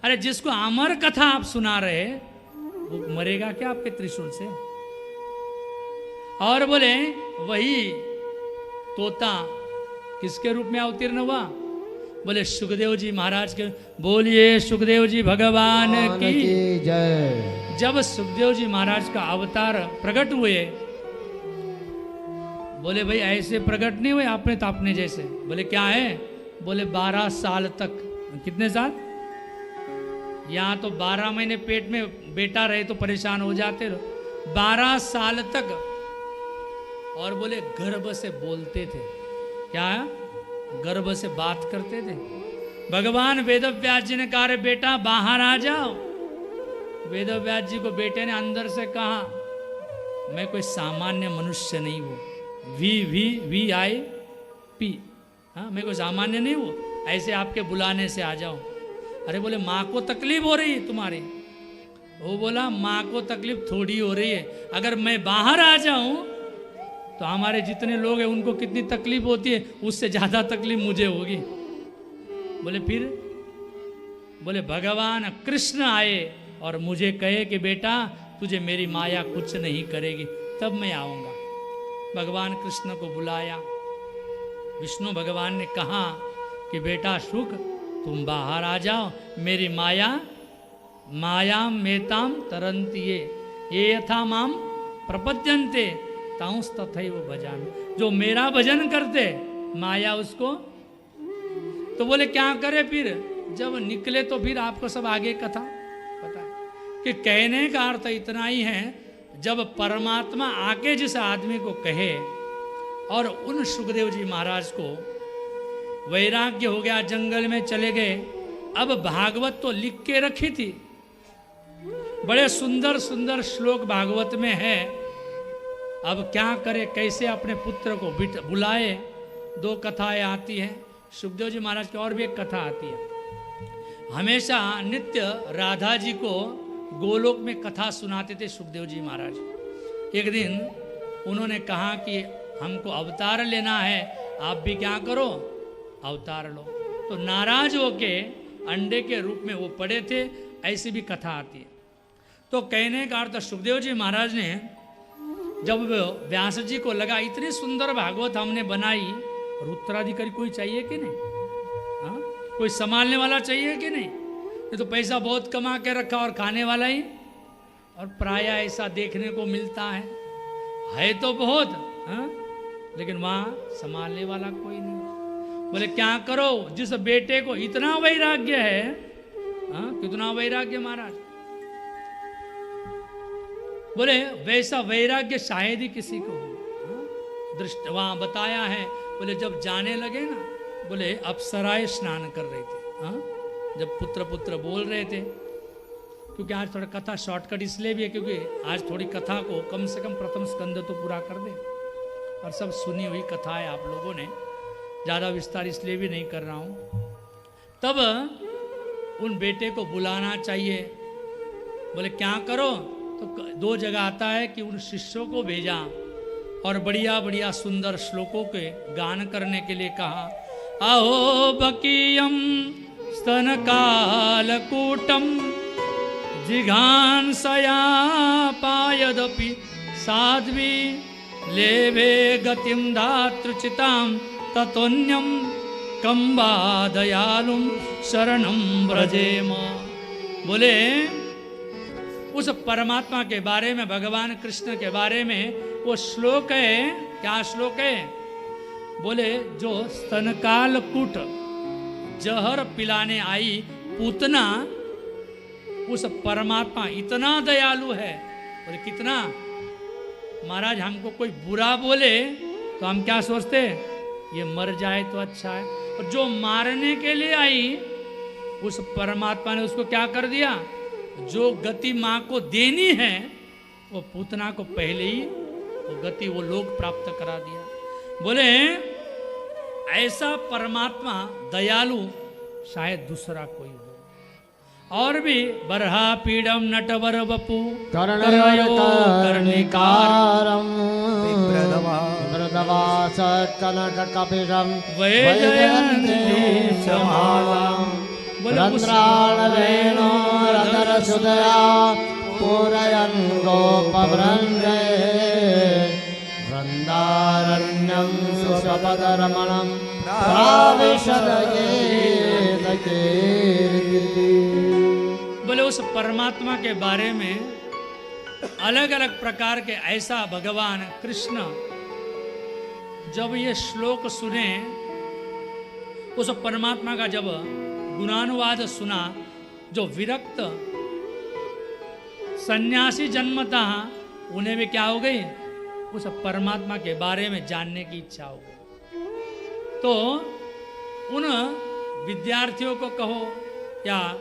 अरे जिसको अमर कथा आप सुना रहे वो मरेगा क्या आपके त्रिशूल से? और बोले वही तोता किसके रूप में अवतीर्ण हुआ? बोले सुखदेव जी महाराज के। बोलिए सुखदेव जी भगवान की जय। जब सुखदेव जी महाराज का अवतार प्रकट हुए, बोले भाई ऐसे प्रकट नहीं हुए आपने तो अपने जैसे। बोले क्या है? बोले 12 साल तक। कितने साल? यहाँ तो 12 महीने पेट में बेटा रहे तो परेशान हो जाते रहो, 12 साल तक। और बोले गर्भ से बोलते थे। क्या? गर्भ से बात करते थे। भगवान वेदव्यास जी ने कहा रे बेटा बाहर आ जाओ। वेदव्यास जी को बेटे ने अंदर से कहा मैं कोई सामान्य मनुष्य नहीं हूँ। वी आई पी, हाँ मैं कोई सामान्य नहीं हूँ, ऐसे आपके बुलाने से आ जाओ। अरे बोले माँ को तकलीफ हो रही है तुम्हारी? वो बोला माँ को तकलीफ थोड़ी हो रही है, अगर मैं बाहर आ जाऊं तो हमारे जितने लोग हैं उनको कितनी तकलीफ होती है, उससे ज़्यादा तकलीफ मुझे होगी। बोले फिर? बोले भगवान कृष्ण आए और मुझे कहे कि बेटा तुझे मेरी माया कुछ नहीं करेगी, तब मैं आऊँगा। भगवान कृष्ण को बुलाया। विष्णु भगवान ने कहा कि बेटा शुक तुम बाहर आ जाओ, मेरी मायाम मेताम तरंती ये यथा माम प्रपद्यन्ते तांस तथैव भजामि। जो मेरा भजन करते माया उसको। तो बोले क्या करे फिर? जब निकले तो फिर आपको सब आगे कथा पता है कि कहने का अर्थ इतना ही है, जब परमात्मा आके जिस आदमी को कहे, और उन सुखदेव जी महाराज को वैराग्य हो गया, जंगल में चले गए। अब भागवत तो लिख के रखी थी, बड़े सुंदर सुंदर श्लोक भागवत में है। अब क्या करे, कैसे अपने पुत्र को बुलाए? 2 कथाएं आती हैं सुखदेव जी महाराज की, और भी एक कथा आती है। हमेशा नित्य राधा जी को गोलोक में कथा सुनाते थे सुखदेव जी महाराज। एक दिन उन्होंने कहा कि हमको अवतार लेना है, आप भी क्या करो अवतार लो। तो नाराज होके अंडे के रूप में वो पड़े थे, ऐसी भी कथा आती है। तो कहने का अर्थ सुखदेव जी महाराज ने जब व्यास जी को लगा इतनी सुंदर भागवत हमने बनाई, और उत्तराधिकारी कोई चाहिए कि नहीं? हाँ कोई संभालने वाला चाहिए कि नहीं? ये तो पैसा बहुत कमा के रखा और खाने वाला ही, और प्राय ऐसा देखने को मिलता है तो बहुत, हाँ लेकिन वहाँ संभालने वाला कोई नहीं। बोले क्या करो, जिस बेटे को इतना वैराग्य है, हाँ कितना वैराग्य महाराज। बोले वैसा वैराग्य शायद ही किसी को हो। दृष्ट वहाँ बताया है। बोले जब जाने लगे ना, बोले अप्सराएं स्नान कर रही थी, हाँ जब पुत्र बोल रहे थे। क्योंकि आज थोड़ा कथा शॉर्टकट इसलिए भी है क्योंकि आज थोड़ी कथा को कम से कम प्रथम स्कंद तो पूरा कर दे, और सब सुनी हुई कथा है आप लोगों ने, ज़्यादा विस्तार इसलिए भी नहीं कर रहा हूँ। तब उन बेटे को बुलाना चाहिए। बोले क्या करो? तो 2 जगह आता है कि उन शिष्यों को भेजा और बढ़िया बढ़िया सुंदर श्लोकों के गान करने के लिए कहा। अहो बकीयम स्तन कालकूटम जिघांसया पायदपि साध्वी लेवे गतिम धातृचिताम ततोन्यम कंबा दयालुम शरणम व्रजेम। बोले उस परमात्मा के बारे में, भगवान कृष्ण के बारे में वो श्लोक है। क्या श्लोक है? बोले जो स्तनकाल कूट जहर पिलाने आई पूतना, उस परमात्मा इतना दयालु है। बोले कितना? महाराज हमको कोई बुरा बोले तो हम क्या सोचते, ये मर जाए तो अच्छा है, और जो मारने के लिए आई उस परमात्मा ने उसको क्या कर दिया, जो गति माँ को देनी है वो पूतना को पहले ही वो गति वो लोग प्राप्त करा दिया। बोले ऐसा परमात्मा दयालु शायद दूसरा कोई हो। और भी बरहा पीडम नटवर वपु कर्णयो कर्णिकारम बोले उस रंध्राणवेणोरधरसुधया पूरयन् गोपवृन्दे वृन्दारण्यं स्वपदरमणं प्राविशदयेतकीर्ति। बोले उस परमात्मा के बारे में अलग अलग प्रकार के ऐसा भगवान कृष्ण जब ये श्लोक सुने, उस परमात्मा का जब गुणानुवाद सुना, जो विरक्त सन्यासी जन्मता उन्हें भी क्या हो गई, उस परमात्मा के बारे में जानने की इच्छा हो गई। तो उन विद्यार्थियों को कहो या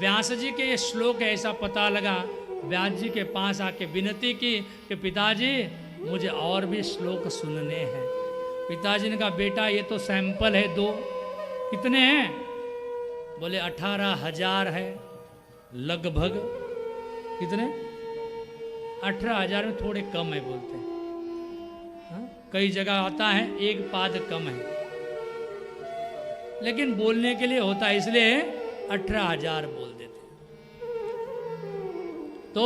व्यास जी के ये श्लोक ऐसा पता लगा, व्यास जी के पास आके विनती की कि पिताजी मुझे और भी श्लोक सुनने हैं। पिताजी ने कहा बेटा ये तो सैंपल है, दो। कितने हैं? बोले 18,000 है लगभग। कितने? 18,000 में थोड़े कम है बोलते हैं। हाँ? कई जगह आता है एक पाद कम है, लेकिन बोलने के लिए होता है इसलिए 18,000 बोल देते। तो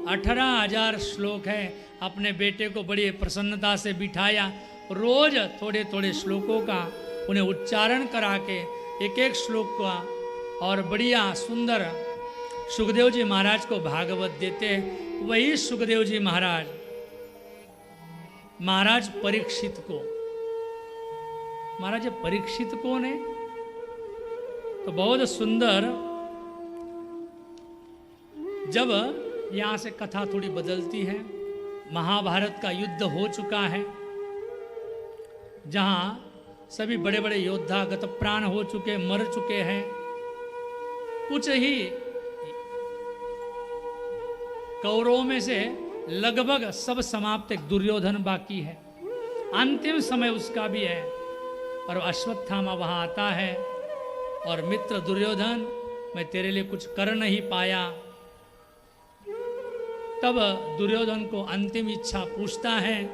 18,000 श्लोक है। अपने बेटे को बड़ी प्रसन्नता से बिठाया, रोज थोड़े थोड़े श्लोकों का उन्हें उच्चारण करा के एक एक श्लोक का और बढ़िया सुंदर सुखदेव जी महाराज को भागवत देते। वही सुखदेव जी महाराज परीक्षित को, महाराज परीक्षित कौन है? तो बहुत सुंदर, जब यहाँ से कथा थोड़ी बदलती है, महाभारत का युद्ध हो चुका है, जहाँ सभी बड़े बड़े योद्धा गत प्राण हो चुके, मर चुके हैं। कुछ ही कौरवों में से लगभग सब समाप्त, एक दुर्योधन बाकी है। अंतिम समय उसका भी है, और अश्वत्थामा वहाँ आता है और मित्र दुर्योधन मैं तेरे लिए कुछ कर नहीं पाया। तब दुर्योधन को अंतिम इच्छा पूछता है,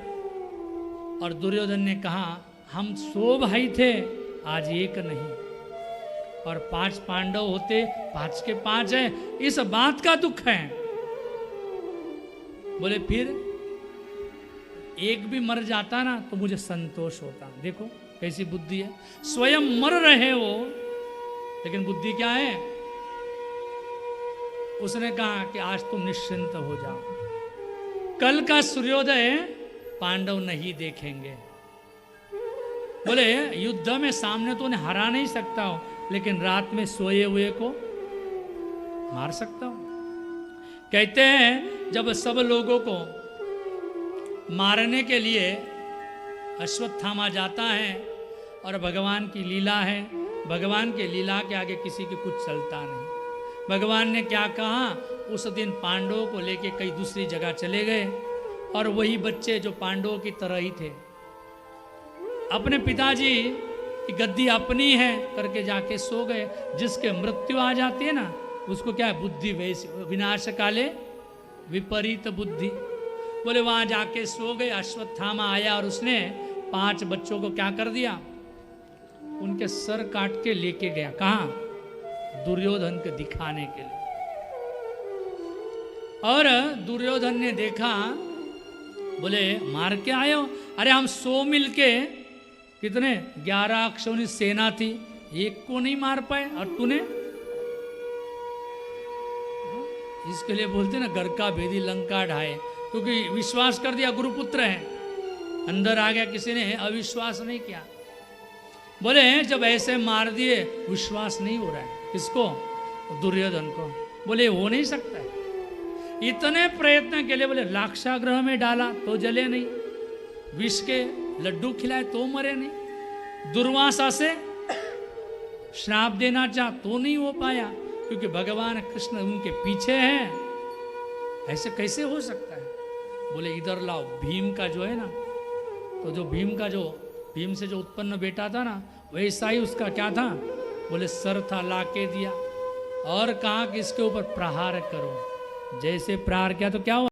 और दुर्योधन ने कहा हम 100 भाई थे, आज एक नहीं, और 5 पांडव होते, 5 के 5 है, इस बात का दुख है। बोले फिर एक भी मर जाता ना तो मुझे संतोष होता। देखो कैसी बुद्धि है, स्वयं मर रहे हो लेकिन बुद्धि क्या है। उसने कहा कि आज तुम निश्चिंत हो जाओ, कल का सूर्योदय पांडव नहीं देखेंगे। बोले युद्ध में सामने तो उन्हें हरा नहीं सकता हो, लेकिन रात में सोए हुए को मार सकता हूं। कहते हैं जब सब लोगों को मारने के लिए अश्वत्थामा जाता है, और भगवान की लीला है, भगवान के लीला के आगे किसी के कुछ चलता नहीं। भगवान ने क्या कहा, उस दिन पांडवों को लेके कई दूसरी जगह चले गए, और वही बच्चे जो पांडवों की तरह ही थे, अपने पिताजी की गद्दी अपनी है करके जाके सो गए। जिसके मृत्यु आ जाती है ना, उसको क्या है, बुद्धि वैसी, विनाश काले विपरीत बुद्धि। बोले वहां जाके सो गए। अश्वत्थामा आया और उसने 5 बच्चों को क्या कर दिया, उनके सर काट के लेके गया। कहाँ? दुर्योधन को दिखाने के लिए। और दुर्योधन ने देखा, बोले मार के आए हो? अरे हम 100 मिलके, कितने 11 अक्षौणी सेना थी, एक को नहीं मार पाए, और तूने। इसके लिए बोलते ना घर का भेदी लंका ढाए, क्योंकि विश्वास कर दिया गुरुपुत्र है, अंदर आ गया, किसी ने अविश्वास नहीं किया। बोले जब ऐसे मार दिए विश्वास नहीं हो रहा है, किसको? दुर्योधन को। बोले हो नहीं सकता है। इतने प्रयत्न के लिए, बोले लाक्षागृह में डाला तो जले नहीं, विष के लड्डू खिलाए तो मरे नहीं, दुर्वासा से श्राप देना चाह तो नहीं हो पाया, क्योंकि भगवान कृष्ण उनके पीछे हैं। ऐसे कैसे हो सकता है? बोले इधर लाओ, भीम का जो है ना, तो जो भीम से जो उत्पन्न बेटा था ना, वैसा ही उसका क्या था, बोले सर था, ला के दिया, और कहा कि इसके ऊपर प्रहार करो। जैसे प्रहार किया तो क्या हुआ,